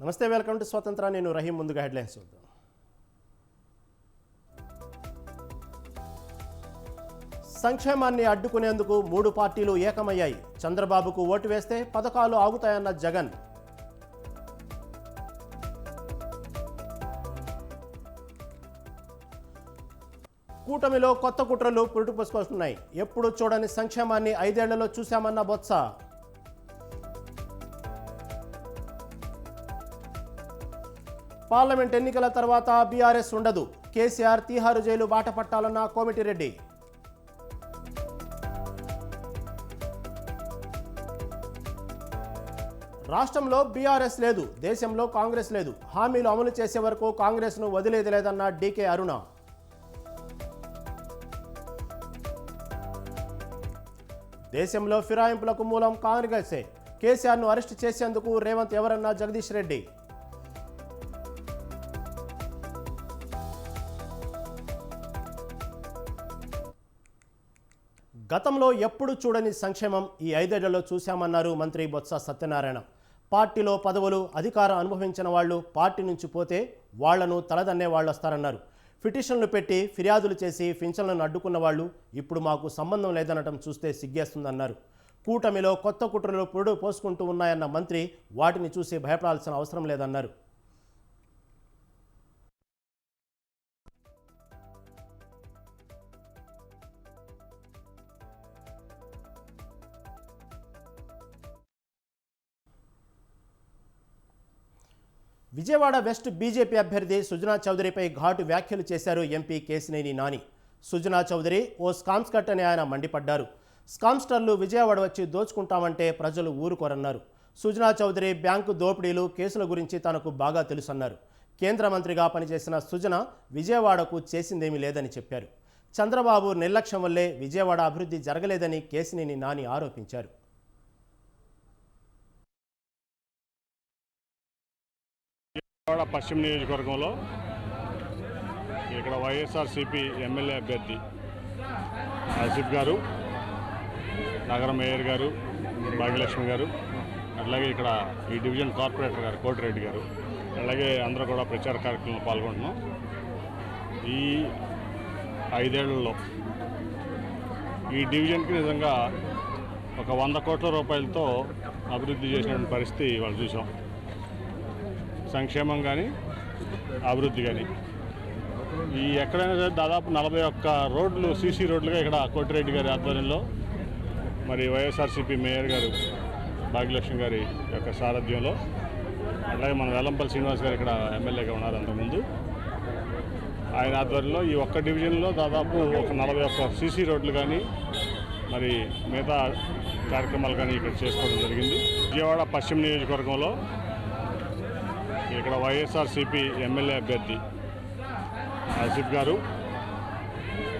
నమస్తే, welcome to స్వతంత్ర. నేను రహీం. ముందుగా హెడ్లైన్స్ చూద్దాం. సంక్షేమాన్ని అడ్డుకునేందుకు 3 పార్టీలు ఏకమయ్యాయి. చంద్రబాబుకు ఓటు వేస్తే పథకాలు ఆగుతాయన్న జగన్. కూటమిలో కొత్త కుట్రలు పురుటుపోసుకొస్తున్నాయి. ఎప్పుడు చూడని సంక్షేమాన్ని 5 ఏళ్లలో చూశామన్న బొత్స. పార్లమెంట్ ఎన్నికల తర్వాత బీఆర్ఎస్ ఉండదు. కేసీఆర్ తీహారు జైలు బాట పట్టాలన్న కోమటిరెడ్డి. రాష్ట్రంలో బీఆర్ఎస్ లేదు, దేశంలో కాంగ్రెస్ లేదు. హామీలు అమలు చేసే వరకు కాంగ్రెస్ను వదిలేది లేదన్న డీకే అరుణ. దేశంలో ఫిరాయింపులకు మూలం కాంగ్రెసే. కేసీఆర్ను అరెస్టు చేసేందుకు రేవంత్ ఎవరన్న జగదీష్ రెడ్డి. గతంలో ఎప్పుడు చూడని సంక్షేమం ఈ 5 ఏళ్లలో చూశామన్నారు మంత్రి బొత్స సత్యనారాయణ. పార్టీలో పదవులు, అధికారం అనుభవించిన వాళ్ళు పార్టీ నుంచి పోతే వాళ్లను తలదన్నే వాళ్ళు వస్తారన్నారు. పిటిషన్లు పెట్టి ఫిర్యాదులు చేసి పింఛన్లను అడ్డుకున్న వాళ్ళు ఇప్పుడు మాకు సంబంధం లేదనటం చూస్తే సిగ్గేస్తుందన్నారు. కూటమిలో కొత్త కుట్రలు పురుడు పోసుకుంటూ ఉన్నాయన్న మంత్రి వాటిని చూసి భయపడాల్సిన అవసరం లేదన్నారు. విజయవాడ వెస్ట్ బీజేపీ అభ్యర్థి సుజనా చౌదరిపై ఘాటు వ్యాఖ్యలు చేశారు ఎంపీ కేశినేని నాని. సుజనా చౌదరి ఓ స్కామ్స్కట్ అని ఆయన మండిపడ్డారు. స్కామ్స్టర్లు విజయవాడ వచ్చి దోచుకుంటామంటే ప్రజలు ఊరుకోరన్నారు. సుజనా చౌదరి బ్యాంకు దోపిడీలు, కేసుల గురించి తనకు బాగా తెలుసన్నారు. కేంద్ర మంత్రిగా పనిచేసిన సుజన విజయవాడకు చేసిందేమీ లేదని చెప్పారు. చంద్రబాబు నిర్లక్ష్యం వల్లే విజయవాడ అభివృద్ధి జరగలేదని కేశినేని నాని ఆరోపించారు. విజయవాడ పశ్చిమ నియోజకవర్గంలో ఇక్కడ వైఎస్ఆర్సీపీ ఎమ్మెల్యే అభ్యర్థి ఆసిఫ్ గారు, నగర మేయర్ గారు భాగ్యలక్ష్మి గారు, అట్లాగే ఇక్కడ ఈ డివిజన్ కార్పొరేటర్ గారు కోటిరెడ్డి గారు, అలాగే అందరూ కూడా ప్రచార కార్యక్రమంలో పాల్గొంటున్నాం. ఈ 5 ఏళ్లలో ఈ డివిజన్కి నిజంగా ఒక 100 కోట్ల రూపాయలతో అభివృద్ధి చేసినటువంటి పరిస్థితి వాళ్ళు చూసాం. సంక్షేమం కానీ అభివృద్ధి కానీ ఈ ఎక్కడైనా సరే దాదాపు 41 రోడ్లు సీసీ రోడ్లుగా ఇక్కడ కోటిరెడ్డి గారి ఆధ్వర్యంలో మరి వైఎస్ఆర్సీపీ మేయర్ గారు భాగ్యలక్ష్మి గారి యొక్క సారథ్యంలో, అట్లాగే మన వెల్లంపల్లి శ్రీనివాస్ గారు ఇక్కడ ఎమ్మెల్యేగా ఉన్నారు అంతకుముందు, ఆయన ఆధ్వర్యంలో ఈ ఒక్క డివిజన్లో దాదాపు ఒక 41 సీసీ రోడ్లు కానీ మరి మిగతా కార్యక్రమాలు కానీ ఇక్కడ చేసుకోవడం జరిగింది. విజయవాడ పశ్చిమ నియోజకవర్గంలో ఇక్కడ వైఎస్ఆర్సీపీ ఎమ్మెల్యే అభ్యర్థి ఆసిఫ్ గారు,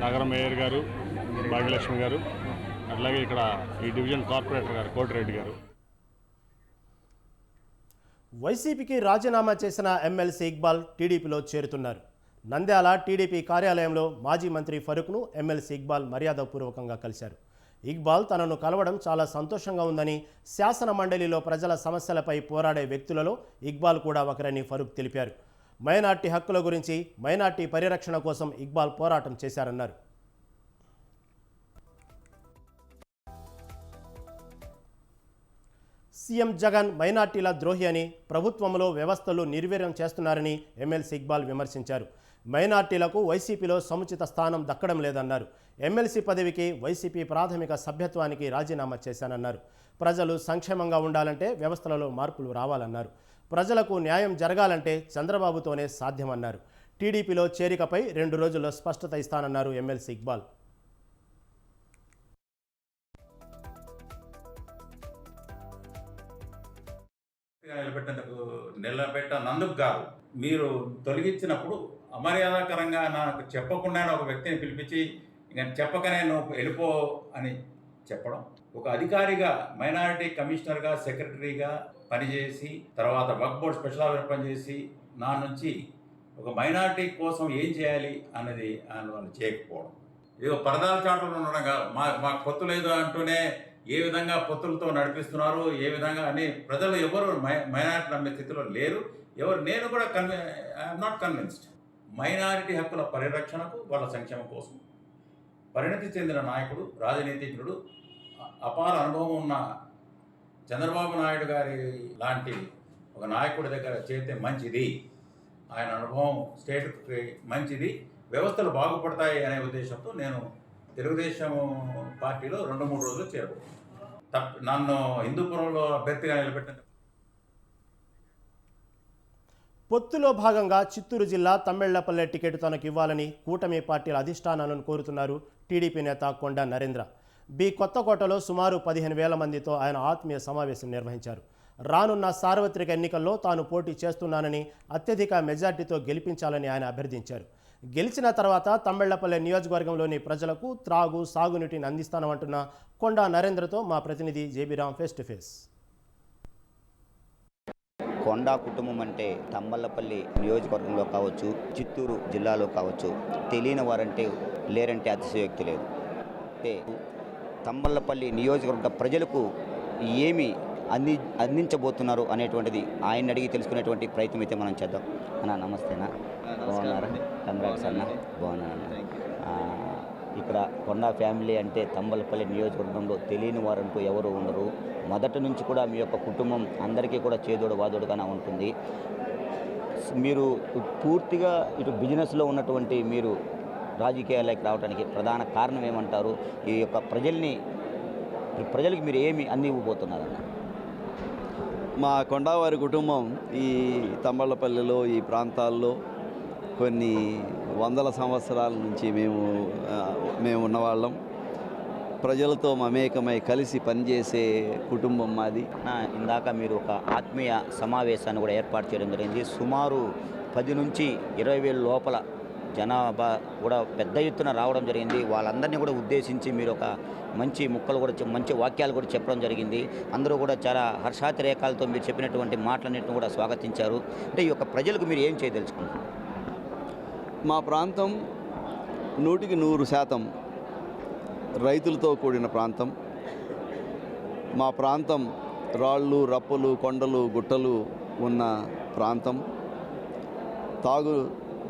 నగర మేయర్ గారు భాగ్యలక్ష్మి గారు, అట్లాగే ఇక్కడ ఈ డివిజన్ కార్పొరేటర్ గారు కోటిరెడ్డి గారు. వైసీపీకి రాజీనామా చేసిన ఎమ్మెల్సీ ఇక్బాల్ టీడీపీలో చేరుతున్నారు. నంద్యాల టీడీపీ కార్యాలయంలో మాజీ మంత్రి ఫరూక్ను ఎమ్మెల్సీ ఇక్బాల్ మర్యాదపూర్వకంగా కలిశారు. ఇక్బాల్ తనను కలవడం చాలా సంతోషంగా ఉందని, శాసన మండలిలో ప్రజల సమస్యలపై పోరాడే వ్యక్తులలో ఇక్బాల్ కూడా ఒకరని ఫరూక్ తెలిపారు. మైనార్టీ హక్కుల గురించి, మైనార్టీ పరిరక్షణ కోసం ఇక్బాల్ పోరాటం చేశారన్నారు. సీఎం జగన్ మైనార్టీల ద్రోహి అని, ప్రభుత్వంలో వ్యవస్థలు నిర్వీర్యం చేస్తున్నారని ఎమ్మెల్సీ ఇక్బాల్ విమర్శించారు. మైనార్టీలకు వైసీపీలో సముచిత స్థానం దక్కడం లేదన్నారు. ఎమ్మెల్సీ పదవికి వైసీపీ ప్రాథమిక సభ్యత్వానికి రాజీనామా చేశానన్నారు. ప్రజలు సంక్షేమంగా ఉండాలంటే వ్యవస్థలలో మార్పులు రావాలన్నారు. ప్రజలకు న్యాయం జరగాలంటే చంద్రబాబుతోనే సాధ్యమన్నారు. టీడీపీలో చేరికపై 2 రోజుల్లో స్పష్టత ఇస్తానన్నారు ఎమ్మెల్సీ ఇక్బాల్. నిలబెట్టనందుకు కాదు, మీరు తొలగించినప్పుడు అమర్యాదకరంగా నాకు చెప్పకుండానే ఒక వ్యక్తిని పిలిపించి ఇంకా చెప్పకనే నువ్వు వెళ్ళిపో అని చెప్పడం, ఒక అధికారిగా మైనారిటీ కమిషనర్గా సెక్రటరీగా పనిచేసి తర్వాత వక్ఫ్ బోర్డ్ స్పెషల్ ఆఫీసర్ పనిచేసి నా నుంచి ఒక మైనారిటీ కోసం ఏం చేయాలి అన్నది ఆయన వాళ్ళు చేయకపోవడం, ఏదో పరదాల చాటులు ఉండడం కాదు. మా కొత్త లేదు అంటూనే ఏ విధంగా పొత్తులతో నడిపిస్తున్నారు, ఏ విధంగా అని ప్రజలు ఎవరు మైనారిటీ నమ్మే స్థితిలో లేరు. నేను కూడా ఐఎమ్ నాట్ కన్విన్స్డ్. మైనారిటీ హక్కుల పరిరక్షణకు, వాళ్ళ సంక్షేమం కోసం పరిణతి చెందిన నాయకుడు, రాజనీతిజ్ఞుడు, అపార అనుభవం ఉన్న చంద్రబాబు నాయుడు గారి లాంటి ఒక నాయకుడి దగ్గర చేరితే మంచిది. ఆయన అనుభవం స్టేట్కి మంచిది, వ్యవస్థలు బాగుపడతాయి అనే ఉద్దేశంతో నేను తెలుగుదేశం పార్టీలో 2-3 రోజులు చేరబోతున్నాను. నన్ను హిందూపురంలో అభ్యర్థిగా నిలబెట్టిన పొత్తులో భాగంగా చిత్తూరు జిల్లా తమ్మెళ్లపల్లె టికెట్ తనకు ఇవ్వాలని కూటమి పార్టీల అధిష్టానాలను కోరుతున్నారు టీడీపీ నేత కొండా నరేంద్ర. కొత్తకోటలో సుమారు 15,000 మందితో ఆయన ఆత్మీయ సమావేశం నిర్వహించారు. రానున్న సార్వత్రిక ఎన్నికల్లో తాను పోటీ చేస్తున్నానని, అత్యధిక మెజార్టీతో గెలిపించాలని ఆయన అభ్యర్థించారు. గెలిచిన తర్వాత తమ్మెళ్లపల్లె నియోజకవర్గంలోని ప్రజలకు త్రాగు, సాగునీటిని అందిస్తానంటున్న కొండా నరేంద్రతో మా ప్రతినిధి జేబీరామ్ ఫేస్ టు ఫేస్. కొండా కుటుంబం అంటే తమ్మల్లపల్లి నియోజకవర్గంలో కావచ్చు, చిత్తూరు జిల్లాలో కావచ్చు, తెలియని వారంటే లేరంటే అతిశయోక్తి లేదు. అంటే తమ్మల్లపల్లి నియోజకవర్గ ప్రజలకు ఏమి అందించబోతున్నారు అనేటువంటిది ఆయన అడిగి తెలుసుకునేటువంటి ప్రయత్నం అయితే మనం చేద్దాం. అన్న నమస్తేనా, బాగున్నారా? కంగ్రాట్స్ అన్న, బాగున్నానన్న. ఇక్కడ కొండా ఫ్యామిలీ అంటే తమ్మల్లపల్లి నియోజకవర్గంలో తెలియని వారంటూ ఎవరు ఉండరు. మొదటి నుంచి కూడా మీ యొక్క కుటుంబం అందరికీ కూడా చేదోడు వాదోడుగానే ఉంటుంది. మీరు పూర్తిగా ఇటు బిజినెస్లో ఉన్నటువంటి మీరు రాజకీయాలకు రావడానికి ప్రధాన కారణం ఏమంటారు? ఈ యొక్క ప్రజలకి మీరు ఏమి అందివ్వబోతున్నారన్న? మా కొండావారి కుటుంబం ఈ తమ్మళ్ళపల్లిలో, ఈ ప్రాంతాల్లో కొన్ని వందల సంవత్సరాల నుంచి మేము ఉన్నవాళ్ళం. ప్రజలతో మమేకమై కలిసి పనిచేసే కుటుంబం మాది. ఇందాక మీరు ఒక ఆత్మీయ సమావేశాన్ని కూడా ఏర్పాటు చేయడం జరిగింది. సుమారు 10 నుంచి 20,000 లోపల జనాభా కూడా పెద్ద ఎత్తున రావడం జరిగింది. వాళ్ళందరినీ కూడా ఉద్దేశించి మీరు ఒక మంచి ముక్కలు కూడా మంచి వాక్యాలు కూడా చెప్పడం జరిగింది. అందరూ కూడా చాలా హర్షాతిరేకాలతో మీరు చెప్పినటువంటి మాటలన్నింటిని కూడా స్వాగతించారు. అంటే ఈ యొక్క ప్రజలకు మీరు ఏం చేయదలుచుకుంటారు? మా ప్రాంతం 100% రైతులతో కూడిన ప్రాంతం. మా ప్రాంతం రాళ్ళు, రప్పలు, కొండలు, గుట్టలు ఉన్న ప్రాంతం.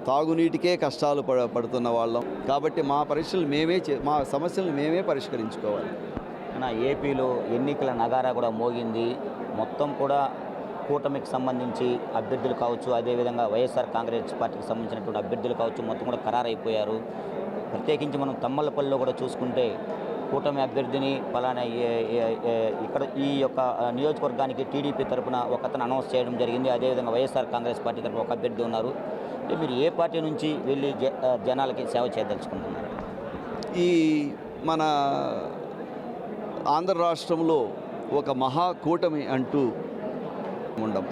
తాగునీటికే కష్టాలు పడుతున్న వాళ్ళం. కాబట్టి మా సమస్యలను మేమే పరిష్కరించుకోవాలి. ఏపీలో ఎన్నికల నగారా కూడా మోగింది. మొత్తం కూడా కూటమికి సంబంధించి అభ్యర్థులు కావచ్చు, అదేవిధంగా వైఎస్ఆర్ కాంగ్రెస్ పార్టీకి సంబంధించినటువంటి అభ్యర్థులు కావచ్చు, మొత్తం కూడా ఖరారైపోయారు. ప్రత్యేకించి మనం తమ్మల్లపల్లిలో కూడా చూసుకుంటే కూటమి అభ్యర్థిని పలానా ఇక్కడ ఈ యొక్క నియోజకవర్గానికి టీడీపీ తరఫున ఒకతను అనౌన్స్ చేయడం జరిగింది. అదేవిధంగా వైఎస్ఆర్ కాంగ్రెస్ పార్టీ తరఫున ఒక అభ్యర్థి ఉన్నారు. అంటే మీరు ఏ పార్టీ నుంచి వెళ్ళి జనాలకి సేవ చేయదలుచుకుంటున్నారు? ఈ మన ఆంధ్ర రాష్ట్రంలో ఒక మహాకూటమి అంటూ ఉండం.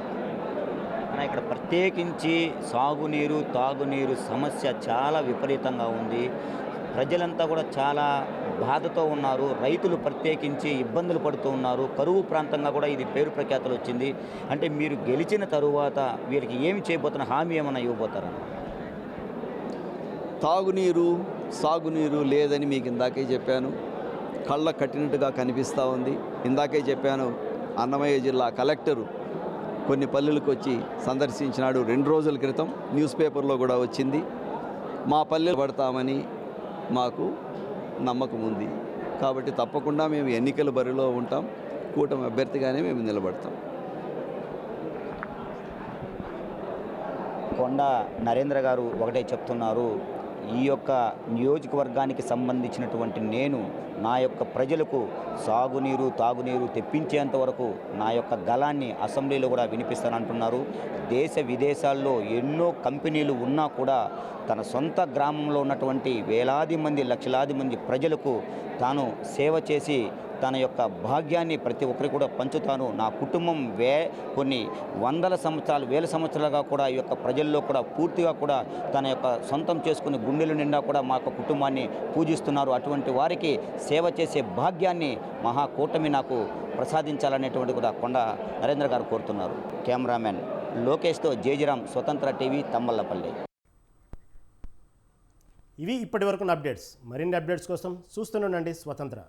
ఇక్కడ ప్రత్యేకించి సాగునీరు, తాగునీరు సమస్య చాలా విపరీతంగా ఉంది. ప్రజలంతా కూడా చాలా బాధతో ఉన్నారు. రైతులు ప్రత్యేకించి ఇబ్బందులు పడుతూ ఉన్నారు. కరువు ప్రాంతంగా కూడా ఇది పేరు ప్రఖ్యాతులు వచ్చింది. అంటే మీరు గెలిచిన తరువాత వీరికి ఏమి చేయబోతున్న హామీ ఏమైనా ఇవ్వబోతారా? తాగునీరు, సాగునీరు లేదని మీకు ఇందాకే చెప్పాను. కళ్ళ కట్టినట్టుగా కనిపిస్తూ ఉంది. ఇందాకే చెప్పాను, అన్నమయ్య జిల్లా కలెక్టరు కొన్ని పల్లెలకు వచ్చి సందర్శించినాడు 2 రోజుల క్రితం. న్యూస్ పేపర్లో కూడా వచ్చింది. మా పల్లెలు పడతామని మాకు నమ్మకం ఉంది. కాబట్టి తప్పకుండా మేము ఎన్నికల బరిలో ఉంటాం. కూటమి అభ్యర్థిగానే మేము నిలబడతాం. కొండా నరేంద్ర గారు ఒకటే చెప్తున్నారు, ఈ యొక్క నియోజకవర్గానికి సంబంధించినటువంటి నేను నా యొక్క ప్రజలకు సాగునీరు, తాగునీరు తెప్పించేంత వరకు నా యొక్క గళాన్ని అసెంబ్లీలో కూడా వినిపిస్తానంటున్నారు. దేశ విదేశాల్లో ఎన్నో కంపెనీలు ఉన్నా కూడా తన సొంత గ్రామంలో ఉన్నటువంటి వేలాది మంది, లక్షలాది మంది ప్రజలకు తాను సేవ చేసి తన యొక్క భాగ్యాన్ని ప్రతి ఒక్కరికి కూడా పంచుతాను. నా కుటుంబం కొన్ని వందల సంవత్సరాలు, వేల సంవత్సరాలుగా కూడా ఈ యొక్క ప్రజల్లో కూడా పూర్తిగా కూడా తన యొక్క సొంతం చేసుకుని గుండెల నిండా కూడా మా యొక్క కుటుంబాన్ని పూజిస్తున్నారు. అటువంటి వారికి సేవ చేసే భాగ్యాన్ని మహాకూటమి నాకు ప్రసాదించాలనేటువంటి కూడా కొండా నరేంద్ర గారు కోరుతున్నారు. కెమెరామెన్ లోకేష్తో జేజీరామ్, స్వతంత్ర టీవీ, తమ్మల్లపల్లి. ఇవి ఇప్పటివరకు అప్డేట్స్. మరిన్ని అప్డేట్స్ కోసం చూస్తూనే ఉండండి స్వతంత్ర.